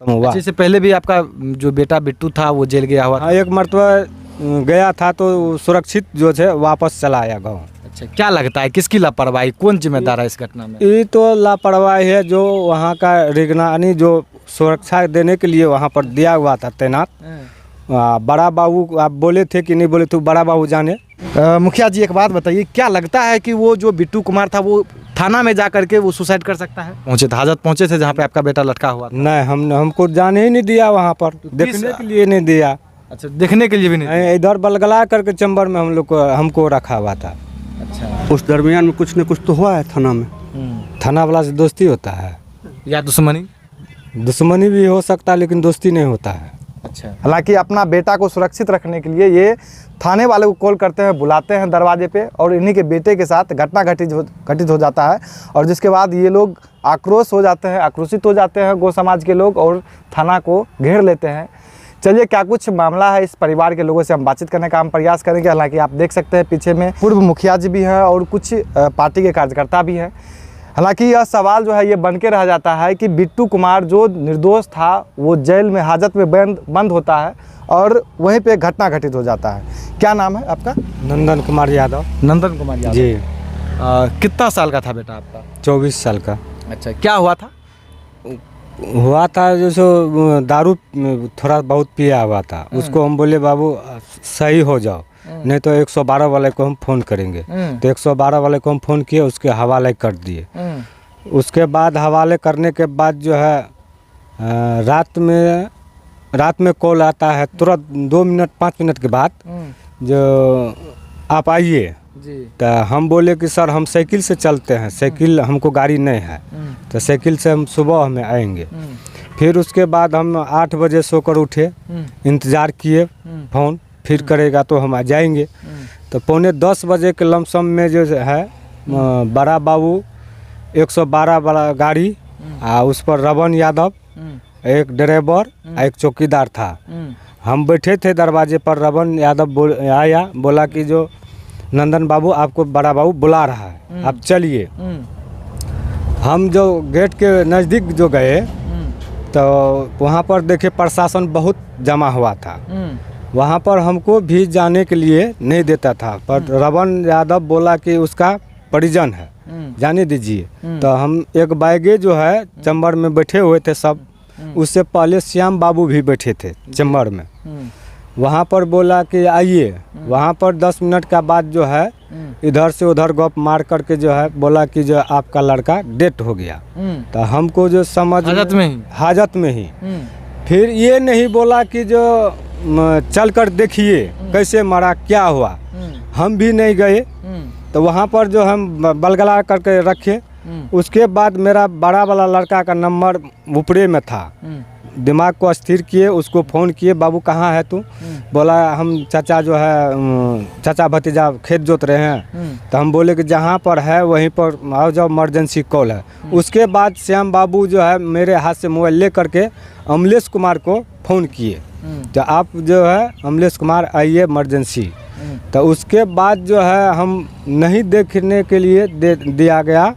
हुआ। अच्छे से पहले भी आपका जो बेटा बिट्टू था वो जेल गया हुआ था? हाँ, एक मरतबा गया था तो सुरक्षित जो है वापस चला आया गाँव। अच्छा, क्या लगता है किसकी लापरवाही, कौन जिम्मेदार है इस घटना में? ये तो लापरवाही है जो वहाँ का निगरानी जो सुरक्षा देने के लिए वहाँ पर दिया हुआ था तैनात। बड़ा बाबू आप बोले थे कि नहीं बोले थे, बड़ा बाबू जाने। मुखिया जी एक बात बताइए, क्या लगता है कि वो जो बिट्टू कुमार था वो थाना में जा करके वो सुसाइड कर सकता है? पहुंचे थे, हाजत पहुंचे थे जहाँ पे आपका बेटा लटका हुआ था? नहीं, हमको जाने ही नहीं दिया वहाँ पर, देखने के लिए नहीं दिया। अच्छा, देखने के लिए भी नहीं? इधर बलगला करके चैम्बर में हमको रखा हुआ था। अच्छा, उस दरमियान में कुछ न कुछ तो हुआ है थाना में। थाना वाला से दोस्ती होता है या दुश्मनी? दुश्मनी भी हो सकता है लेकिन दोस्ती नहीं होता है। अच्छा, हालांकि अपना बेटा को सुरक्षित रखने के लिए ये थाने वाले को कॉल करते हैं, बुलाते हैं दरवाजे पे, और इन्हीं के बेटे के साथ घटना घटित हो जाता है। और जिसके बाद ये लोग आक्रोश हो जाते हैं, आक्रोशित हो जाते हैं गौ समाज के लोग, और थाना को घेर लेते हैं। चलिए, क्या कुछ मामला है इस परिवार के लोगों से हम बातचीत करने का हम प्रयास करेंगे। हालांकि आप देख सकते हैं पीछे में पूर्व मुखिया जी भी हैं और कुछ पार्टी के कार्यकर्ता भी हैं। हालांकि यह सवाल जो है ये बन के रह जाता है कि बिट्टू कुमार जो निर्दोष था वो जेल में हाजत में बंद होता है और वहीं पे घटना घटित हो जाता है। क्या नाम है आपका? नंदन कुमार यादव। नंदन कुमार यादव जी। कितना साल का था बेटा आपका? 24 साल का। अच्छा, क्या हुआ था? हुआ था जैसे दारू थोड़ा बहुत पिया हुआ था। उसको हम बोले बाबू सही हो जाओ, नहीं तो 112 वाले को हम फ़ोन करेंगे। तो 112 वाले को हम फ़ोन किए, उसके हवाले कर दिए। उसके बाद हवाले करने के बाद जो है रात में कॉल आता है तुरंत 2 मिनट 5 मिनट के बाद, जो आप आइए। तो हम बोले कि सर हम साइकिल से चलते हैं, साइकिल हमको गाड़ी नहीं है, तो साइकिल से हम सुबह में आएंगे। फिर उसके बाद हम 8 बजे सोकर उठे, इंतज़ार किए फ़ोन फिर करेगा तो हम आ जाएंगे। तो 9:45 बजे के लमसम में जो है बड़ा बाबू 112 वाला गाड़ी, उस पर रवन यादव, एक ड्राइवर, एक चौकीदार था। हम बैठे थे दरवाजे पर, रवन यादव आया, बोला कि जो नंदन बाबू आपको बड़ा बाबू बुला रहा है, आप चलिए। हम जो गेट के नज़दीक जो गए तो वहाँ पर देखे प्रशासन बहुत जमा हुआ था। वहाँ पर हमको भी जाने के लिए नहीं देता था, पर रवन यादव बोला कि उसका परिजन है, जाने दीजिए। तो हम एक बैगे जो है चैम्बर में बैठे हुए थे सब, उससे पहले श्याम बाबू भी बैठे थे चैम्बर में। वहाँ पर बोला कि आइए। वहाँ पर 10 मिनट का बाद जो है इधर से उधर गप मार करके जो है बोला कि जो आपका लड़का डेथ हो गया। तो हमको जो समझ हाजत में ही फिर ये नहीं बोला कि जो चल कर देखिए कैसे मरा, क्या हुआ। हम भी नहीं गए। तो वहाँ पर जो हम बलगला करके रखे। उसके बाद मेरा बड़ा वाला लड़का का नंबर ऊपरे में था। दिमाग को अस्थिर किए, उसको फ़ोन किए, बाबू कहाँ है तू? बोला हम चाचा जो है चाचा भतीजा खेत जोत रहे हैं। तो हम बोले कि जहाँ पर है वहीं पर आओ जाओ, इमरजेंसी कॉल है। उसके बाद श्याम बाबू जो है मेरे हाथ से मोबाइल ले करके अमलेश कुमार को फ़ोन किए, तो आप जो है अमलेश कुमार आइए इमरजेंसी। तो उसके बाद जो है हम नहीं देखने के लिए दिया गया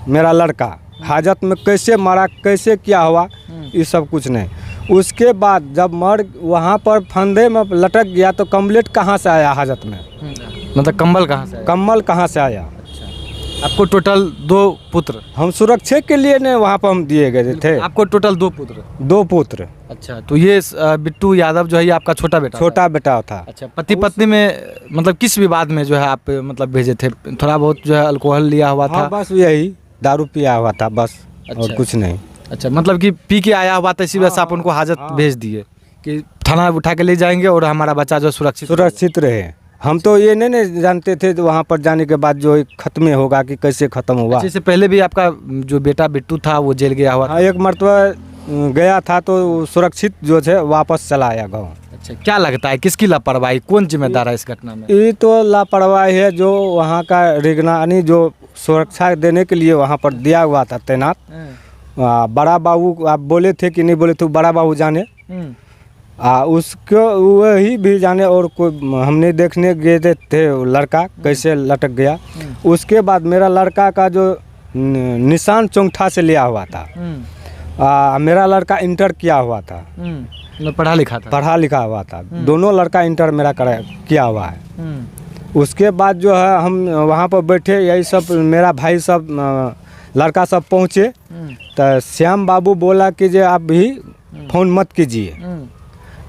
मेरा लड़का हाजत में कैसे मरा, कैसे क्या हुआ, ये सब कुछ नहीं। उसके बाद जब मर वहाँ पर फंदे में लटक गया तो कम्बलेट कहाँ से आया हाजत में? मतलब कंबल कहाँ से? कम्बल कहाँ से आया? अच्छा, आपको टोटल 2 पुत्र? हम सुरक्षा के लिए ने वहाँ पर हम दिए गए थे। आपको टोटल 2 पुत्र? 2 पुत्र। अच्छा, तो ये बिट्टू यादव जो है ये आपका छोटा बेटा था? अच्छा, पति पत्नी में मतलब किस विवाद में जो है आप मतलब भेजे थे? थोड़ा बहुत जो है अल्कोहल लिया हुआ था? बस यही दारू पिया हुआ था बस। अच्छा, और कुछ नहीं। अच्छा, मतलब कि पी के आया हुआ था, इसी वजह से आप उनको हाजत भेज दिए कि थाना उठा के ले जाएंगे और हमारा बच्चा जो सुरक्षित रहे। हम तो ये नहीं जानते थे तो वहाँ पर जाने के बाद जो खत्म होगा कि कैसे ख़त्म हुआ। इससे पहले भी आपका जो बेटा बिट्टू था वो जेल गया हुआ था? एक मरतबा गया था तो सुरक्षित जो है वापस चला आया गाँव। अच्छा, क्या लगता है किसकी लापरवाही, कौन जिम्मेदार है इस घटना में? ये तो लापरवाही है जो वहाँ का निगरानी जो सुरक्षा देने के लिए वहाँ पर दिया हुआ था तैनात। बड़ा बाबू आप बोले थे कि नहीं बोले थे, बड़ा बाबू जाने। उसको वही भी जाने, और कोई हमने देखने गए थे लड़का कैसे लटक गया। उसके बाद मेरा लड़का का जो निशान चौंगठा से लिया हुआ था, मेरा लड़का इंटर किया हुआ था, पढ़ा लिखा हुआ था। दोनों लड़का इंटर मेरा किया हुआ है। उसके बाद जो है हम वहाँ पर बैठे, यही सब मेरा भाई सब लड़का सब पहुँचे तो श्याम बाबू बोला कि जे आप भी फ़ोन मत कीजिए,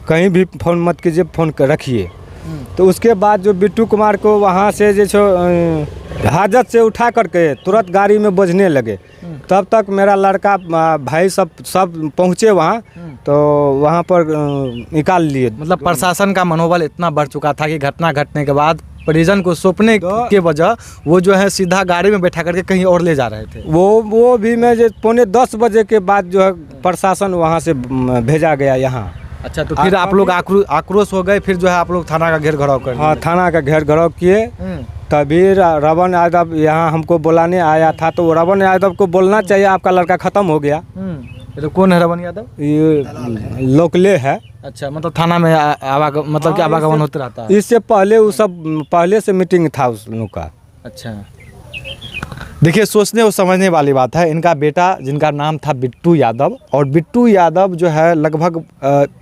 कहीं भी फ़ोन मत कीजिए, फ़ोन रखिए। तो उसके बाद जो बिट्टू कुमार को वहाँ से जो हाजत से उठा करके तुरंत गाड़ी में बजने लगे। तब तक मेरा लड़का भाई सब पहुँचे वहाँ, तो वहाँ पर निकाल लिए। मतलब प्रशासन का मनोबल इतना बढ़ चुका था कि घटना घटने के बाद परिजन को सौंपने के वजह वो जो है सीधा गाड़ी में बैठा करके कहीं और ले जा रहे थे। वो भी मैं जो 9:45 बजे के बाद जो है प्रशासन वहाँ से भेजा गया यहाँ। अच्छा, तो फिर आप लोग आक्रोश हो गए, फिर जो है आप लोग थाना का घेर घराव कर? हाँ, थाना का घेर घराव किए। तभी रवन यादव यहाँ हमको बुलाने आया था, तो रवन यादव को बोलना चाहिए आपका लड़का ख़त्म हो गया। तो कौन है रवन यादव? ये लोकले है। अच्छा, मतलब थाना में मतलब कि आवागमन होते रहता है? इससे पहले वो सब पहले से मीटिंग था उस लोग का। अच्छा, देखिए सोचने और समझने वाली बात है। इनका बेटा जिनका नाम था बिट्टू यादव, और बिट्टू यादव जो है लगभग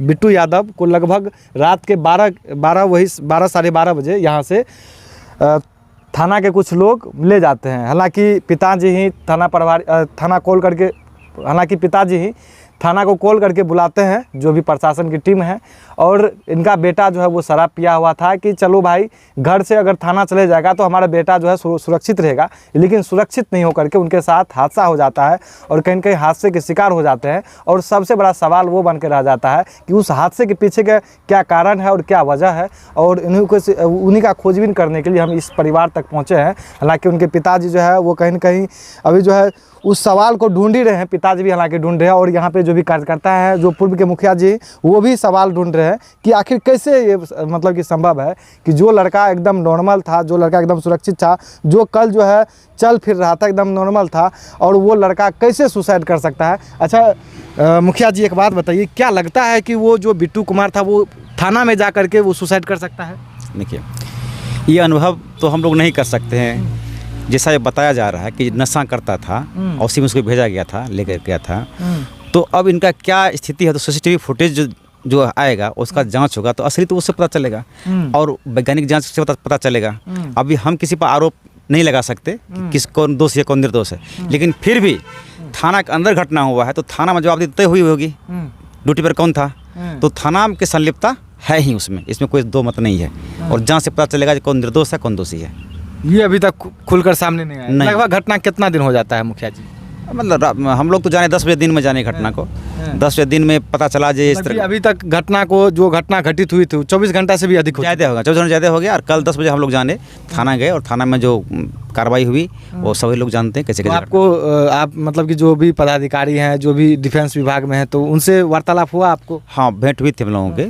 बिट्टू यादव को लगभग रात के 12 साढ़े 12 बजे यहाँ से थाना के कुछ लोग ले जाते हैं। हालांकि पिताजी ही थाना को कॉल करके बुलाते हैं, जो भी प्रशासन की टीम है। और इनका बेटा जो है वो शराब पिया हुआ था कि चलो भाई घर से अगर थाना चले जाएगा तो हमारा बेटा जो है सुरक्षित रहेगा। लेकिन सुरक्षित नहीं होकर के उनके साथ हादसा हो जाता है और कहीं कहीं हादसे के शिकार हो जाते हैं। और सबसे बड़ा सवाल वो बन के रह जाता है कि उस हादसे के पीछे का क्या कारण है और क्या वजह है। और उन्हीं का खोजबीन करने के लिए हम इस परिवार तक पहुँचे हैं। हालाँकि उनके पिताजी जो है वो कहीं न कहीं अभी जो है उस सवाल को ढूंढ ही रहे हैं। पिताजी भी हालांकि ढूंढ रहे हैं, और यहाँ पे जो भी कार्यकर्ता है, जो पूर्व के मुखिया जी, वो भी सवाल ढूंढ रहे हैं कि आखिर कैसे ये मतलब कि संभव है कि जो लड़का एकदम नॉर्मल था, जो लड़का एकदम सुरक्षित था, जो कल जो है चल फिर रहा था, एकदम नॉर्मल था, और वो लड़का कैसे सुसाइड कर सकता है। अच्छा मुखिया जी, एक बात बताइए, क्या लगता है कि वो जो बिट्टू कुमार था वो थाना में जा करके वो सुसाइड कर सकता है? देखिए, ये अनुभव तो हम लोग नहीं कर सकते हैं। जैसा ये बताया जा रहा है कि नशा करता था और उसी में उसको भेजा गया था, लेकर गया था। तो अब इनका क्या स्थिति है, तो सीसीटीवी फुटेज जो आएगा उसका जांच होगा, तो असली तो उससे पता चलेगा और वैज्ञानिक जांच से पता चलेगा। अभी हम किसी पर आरोप नहीं लगा सकते कि किस कौन दोषी है कौन निर्दोष है, लेकिन फिर भी थाना के अंदर घटना हुआ है तो थाना में जवाबदेही तय हुई होगी। ड्यूटी पर कौन था, तो थाना की संलिप्तता है ही उसमें, इसमें कोई दो मत नहीं है। और जांच से पता चलेगा कि कौन निर्दोष है कौन दोषी है। ये अभी तक खुलकर सामने नहीं आया। लगभग घटना कितना दिन हो जाता है मुखिया जी? मतलब हम लोग तो जाने 10 बजे दिन में जाने घटना को, 10 बजे दिन में पता चला जे इस तरह। अभी तक घटना को जो घटना घटित हुई थी 24 घंटा से भी अधिक ज़्यादा होगा, 24 घंटा ज़्यादा हो गया। और कल 10 बजे हम लोग जाने थाना गए और थाना में जो कार्रवाई हुई वो सभी लोग जानते हैं कैसे कैसे। आपको आप मतलब कि जो भी पदाधिकारी हैं, जो भी डिफेंस विभाग में हैं, तो उनसे वार्तालाप हुआ आपको? हाँ, भेंट हुई थी हम लोगों के।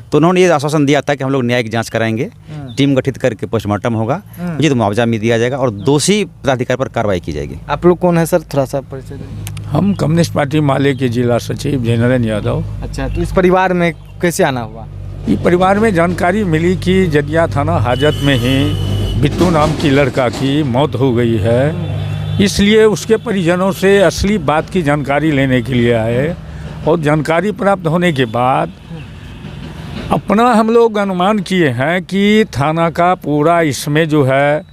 तो उन्होंने ये आश्वासन दिया था कि हम लोग न्यायिक जाँच कराएंगे, टीम गठित करके पोस्टमार्टम होगा, मुझे तो मुआवजा भी दिया जाएगा और दोषी पदाधिकारी पर कार्रवाई की जाएगी। आप लोग कौन है सर, थोड़ा सा परिचय दें। हम कम्युनिस्ट पार्टी माले के जिला सचिव जयनारायण यादव। अच्छा, तो इस परिवार में कैसे आना हुआ? ये परिवार में जानकारी मिली कि जदिया थाना हाजत में ही बिट्टू नाम की लड़का की मौत हो गई है, इसलिए उसके परिजनों से असली बात की जानकारी लेने के लिए आए। और जानकारी प्राप्त होने के बाद अपना हम लोग अनुमान किए हैं कि थाना का पूरा इसमें जो है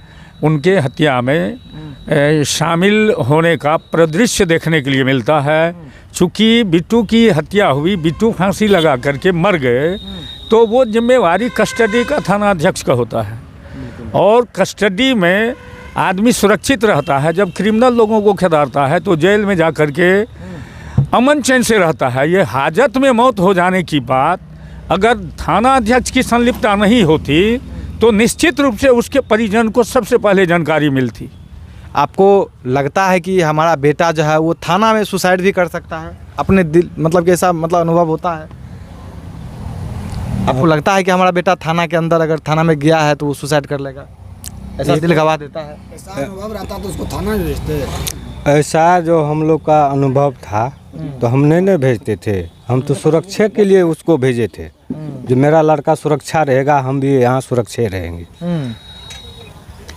उनके हत्या में शामिल होने का परिदृश्य देखने के लिए मिलता है। चूँकि बिट्टू की हत्या हुई, बिट्टू फांसी लगा करके मर गए, तो वो जिम्मेवारी कस्टडी का थाना अध्यक्ष का होता है। और कस्टडी में आदमी सुरक्षित रहता है। जब क्रिमिनल लोगों को खदेड़ता है तो जेल में जा कर के अमन चैन से रहता है। ये हाजत में मौत हो जाने की बात अगर थाना अध्यक्ष की संलिप्तता नहीं होती तो निश्चित रूप से उसके परिजन को सबसे पहले जानकारी मिलती। आपको लगता है कि हमारा बेटा जो है वो थाना में सुसाइड भी कर सकता है? अपने दिल मतलब कि ऐसा मतलब अनुभव होता है? आपको लगता है कि हमारा बेटा थाना के अंदर अगर थाना में गया है तो वो सुसाइड कर लेगा? ऐसा दिल गवा देता है? ऐसा अनुभव रहता तो उसको थाना में भेजते। ऐसा जो हम लोग का अनुभव था तो हम नहीं भेजते थे, हम तो सुरक्षा के लिए उसको भेजे थे। जो मेरा लड़का सुरक्षा रहेगा, हम भी यहाँ सुरक्षित रहेंगे।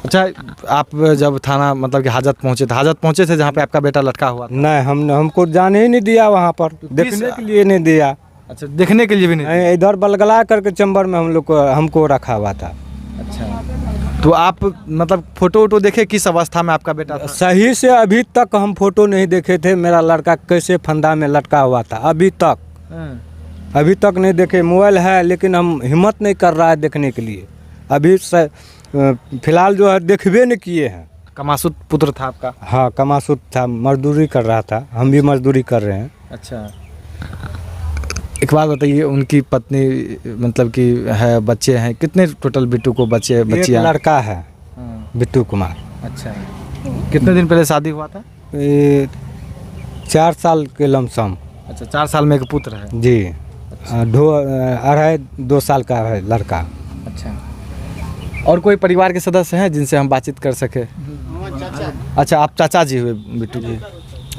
अच्छा, आप जब थाना मतलब कि हाजत पहुँचे थे जहाँ पे आपका बेटा लटका हुआ था? नहीं, हमको जाने ही नहीं दिया वहाँ पर, देखने के लिए नहीं दिया। अच्छा, देखने के लिए भी नहीं? नहीं, इधर बलगला करके चैम्बर में हमको रखा हुआ था। अच्छा, तो आप मतलब फोटो वोटो देखे किस अवस्था में आपका बेटा था? सही से अभी तक हम फोटो नहीं देखे थे, मेरा लड़का कैसे फंदा में लटका हुआ था अभी तक नहीं देखे। मोबाइल है लेकिन हम हिम्मत नहीं कर रहा है देखने के लिए। अभी फिलहाल जो है देखबे नहीं किए हैं। कमासुत पुत्र था आपका? हाँ, कमासुत था, मजदूरी कर रहा था, हम भी मजदूरी कर रहे हैं। अच्छा, एक बात बताइए, उनकी पत्नी मतलब कि है, बच्चे हैं कितने टोटल बिट्टू को? बच्चियाँ? लड़का है बिट्टू कुमार। अच्छा, कितने दिन पहले शादी हुआ था? 4 साल के लमसम। अच्छा, 4 साल में एक पुत्र है जी। 2 साल का है लड़का। अच्छा, और कोई परिवार के सदस्य हैं जिनसे हम बातचीत कर सके? अच्छा, आप चाचा जी हुए बिट्टू के?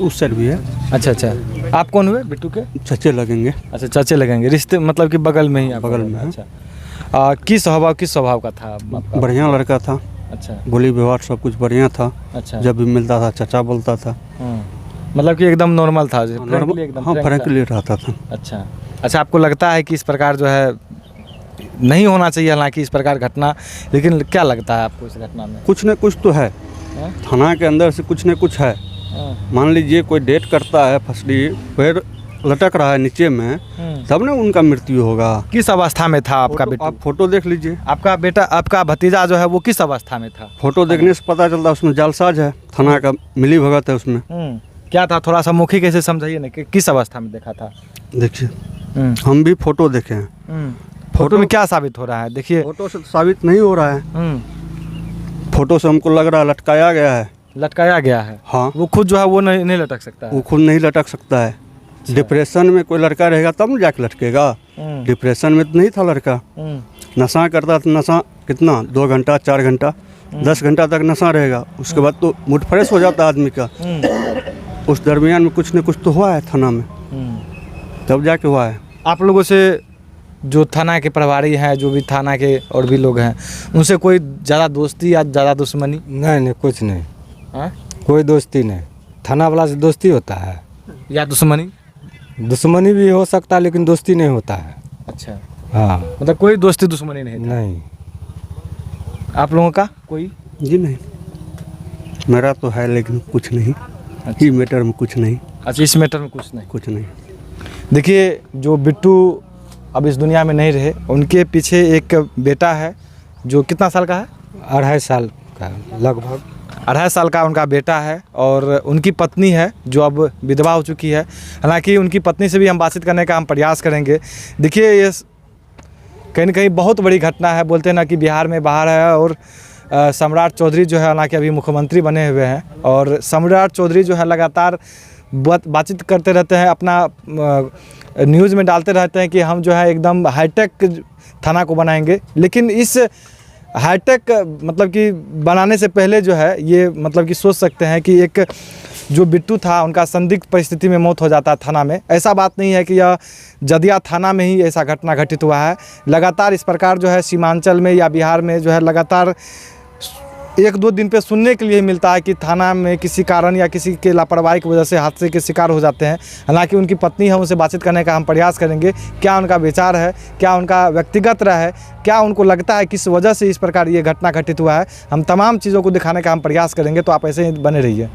उस साइड भी है। अच्छा, आप कौन हुए बिट्टू के? चचे लगेंगे। अच्छा, चाचे लगेंगे, रिश्ते मतलब कि बगल में ही? बगल में है। अच्छा, किस स्वभाव का था आपका? बढ़िया लड़का था। अच्छा, बोली व्यवहार सब कुछ बढ़िया था। अच्छा, जब भी मिलता था चाचा बोलता था। मतलब कि एकदम नॉर्मल था? हाँ, फ्रैंकली रहता था। अच्छा, आपको लगता है कि इस प्रकार जो है नहीं होना चाहिए, हालांकि इस प्रकार घटना, लेकिन क्या लगता है आपको इस घटना में? कुछ न कुछ तो है, थाना के अंदर से कुछ न कुछ है। मान लीजिए कोई डेट करता है, फसली पैर लटक रहा है नीचे में, तब ना उनका मृत्यु होगा। किस अवस्था में था आपका बेटा? आप फोटो देख लीजिए। आपका बेटा, आपका भतीजा जो है वो किस अवस्था में था? फोटो देखने से पता चलता है उसमें जालसाज है, थाना का मिली भगत है उसमें। क्या था, थोड़ा सा मौखिक कैसे समझाइए ना, कि किस अवस्था में देखा था? देखिए, हम भी फोटो देखे हैं। फोटो में क्या साबित हो रहा है? देखिए, फोटो से साबित नहीं हो रहा है। फोटो से हमको लग रहा है लटकाया गया है। लटकाया गया है? हाँ, वो खुद जो है वो नहीं लटक सकता है? वो खुद नहीं लटक सकता है। डिप्रेशन में कोई लड़का रहेगा तब ना जाके लटकेगा। डिप्रेशन में तो नहीं था लड़का, नशा करता था। नशा कितना, 2 घंटा 4 घंटा 10 घंटा तक नशा रहेगा, उसके बाद तो मूड फ्रेश हो जाता है आदमी का। उस दरमियान में कुछ न कुछ तो हुआ है थाना में, तब जाके हुआ है। आप लोगों से जो थाना के प्रभारी हैं, जो भी थाना के और भी लोग हैं, उनसे कोई ज़्यादा दोस्ती या ज़्यादा दुश्मनी? नहीं, कुछ नहीं। हाँ? कोई दोस्ती नहीं। थाना वाला से दोस्ती होता है या दुश्मनी? दुश्मनी भी हो सकता है लेकिन दोस्ती नहीं होता है। अच्छा, हाँ, मतलब कोई दोस्ती दुश्मनी नहीं? नहीं। आप लोगों का कोई? जी नहीं, मेरा तो है लेकिन कुछ नहीं। अच्छा, इस मैटर में कुछ नहीं। अच्छा, इस मैटर में कुछ नहीं। देखिए, जो बिट्टू अब इस दुनिया में नहीं रहे, उनके पीछे एक बेटा है जो कितना साल का है? 2.5 साल का लगभग। 2.5 साल का उनका बेटा है, और उनकी पत्नी है जो अब विधवा हो चुकी है। हालांकि उनकी पत्नी से भी हम बातचीत करने का हम प्रयास करेंगे। देखिए, ये कहीं न कहीं बहुत बड़ी घटना है। बोलते हैं ना कि बिहार में बाहर है, और सम्राट चौधरी जो है हालांकि अभी मुख्यमंत्री बने हुए हैं, और सम्राट चौधरी जो है लगातार बातचीत करते रहते हैं, अपना न्यूज़ में डालते रहते हैं कि हम जो है एकदम हाईटेक थाना को बनाएंगे। लेकिन इस हाईटेक मतलब कि बनाने से पहले जो है ये मतलब कि सोच सकते हैं कि एक जो बिट्टू था उनका संदिग्ध परिस्थिति में मौत हो जाता थाना में। ऐसा बात नहीं है कि यह जदिया थाना में ही ऐसा घटना घटित हुआ है। लगातार इस प्रकार जो है सीमांचल में या बिहार में जो है लगातार 1-2 दिन पे सुनने के लिए मिलता है कि थाना में किसी कारण या किसी के लापरवाही की वजह से हादसे के शिकार हो जाते हैं। हालांकि उनकी पत्नी है, उनसे बातचीत करने का हम प्रयास करेंगे। क्या उनका विचार है, क्या उनका व्यक्तिगत राय है, क्या उनको लगता है किस वजह से इस प्रकार ये घटना घटित हुआ है, हम तमाम चीज़ों को दिखाने का हम प्रयास करेंगे। तो आप ऐसे ही बने रहिए।